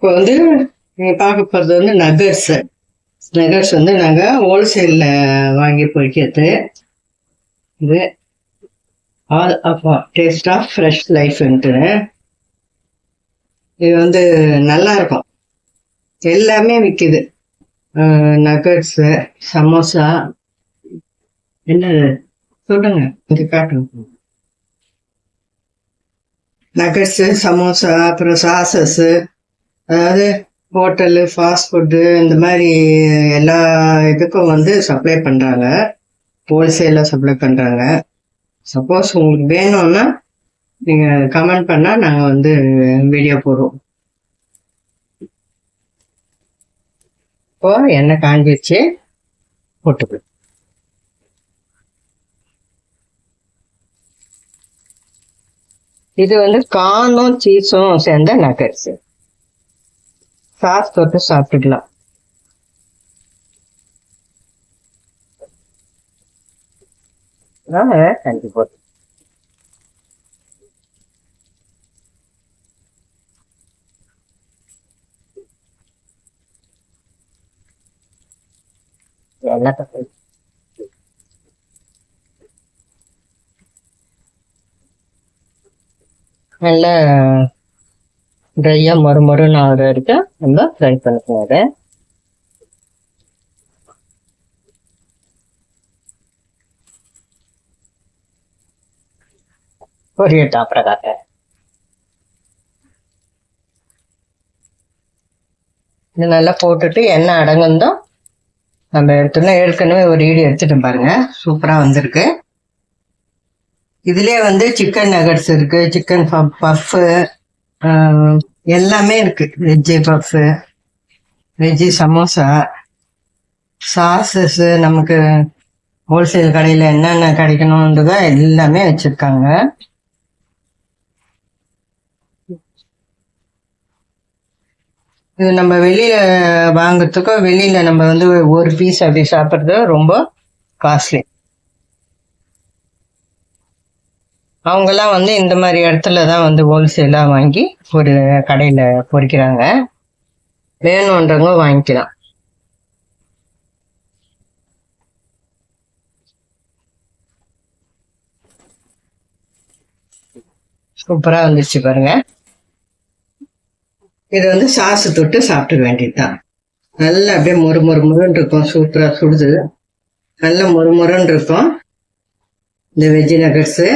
இப்போ வந்து நீங்கள் பார்க்க போகிறது வந்து நகர்ஸு. நகர்ஸ் வந்து நாங்கள் ஹோல்சேலில் வாங்கி பொரிக்கிறது. இது all of taste of fresh லைஃப்ன்ட்டு. இது வந்து நல்லாயிருக்கும். எல்லாமே விற்கிது. நகர்ஸு, சமோசா, என்ன சொல்லுங்க இங்கே காட்டுங்க. நகட்ஸு, சமோசா, அப்புறம் சாசஸ்ஸு, அதாவது ஹோட்டலு, ஃபாஸ்ட் ஃபுட்டு இந்த மாதிரி எல்லா இதுக்கும் வந்து சப்ளை பண்ணுறாங்க. ஹோல்சேலாக சப்ளை பண்ணுறாங்க. சப்போஸ் உங்களுக்கு வேணும்னா நீங்கள் கமெண்ட் பண்ணால் நாங்கள் வந்து வீடியோ போடுவோம். இப்போ எண்ணெய் காஞ்சிச்சு, போட்டுக்கலாம். இது வந்து கார்னும் சீஸும் சேர்ந்த நகட்ஸு. சாஸ் தொட்டு சாப்பிட்டுக்கலாம். கண்டிப்பா எல்லாத்தையும் நல்லா ட்ரையாக மறுமருன்னு ஆகிற வரைக்கும் நம்ம ஃப்ரை பண்ணிக்கணும். அதை பொரியட்டும். அப்புறம் காட்டுறேன். இது நல்லா போட்டுட்டு எண்ணெய் அடங்குந்தோம் நம்ம எடுத்தோம்னா, ஏற்கனவே ஒரு வீடியோ எடுத்துட்டோம் பாருங்க, சூப்பராக வந்திருக்கு. இதுலேயே வந்து சிக்கன் நகட்ஸ் இருக்கு, சிக்கன் பஃப்பு எல்லாமே இருக்கு. Veggie puff, veggie samosa, sauces, நமக்கு ஹோல்சேல் கடையில் என்னென்ன கிடைக்கணுன்றதோ எல்லாமே வச்சிருக்காங்க. இது நம்ம வெளியில வாங்குறதுக்கோ, வெளியில நம்ம வந்து ஒரு பீஸ் அப்படி சாப்பிட்றது ரொம்ப காஸ்ட்லி. அவங்கெல்லாம் வந்து இந்த மாதிரி இடத்துல தான் வந்து ஹோல்சேலாக வாங்கி ஒரு கடையில் பொரிக்கிறாங்க. வேணுன்றவங்க வாங்கிக்கலாம். சூப்பராக வந்துச்சு பாருங்க. இது வந்து சாசு தொட்டு சாப்பிட வேண்டியதுதான். நல்லா அப்படியே முறுன்னு இருக்கும். சூப்பராக சுடுது, நல்லா முறுன்னு இருக்கும் இந்த வெஜ்ஜி நகட்ஸு.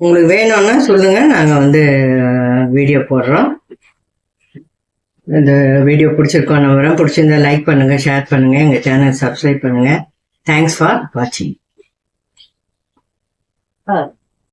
உங்களுக்கு வேணும்னா சொல்லுங்க, நாங்கள் வந்து வீடியோ போடுறோம். இந்த வீடியோ பிடிச்சிருக்கோம் நம்புறோம். பிடிச்சிருந்தா லைக் பண்ணுங்க, ஷேர் பண்ணுங்க, எங்கள் சேனல் சப்ஸ்கிரைப் பண்ணுங்க. தேங்க்ஸ் ஃபார் வாட்சிங்.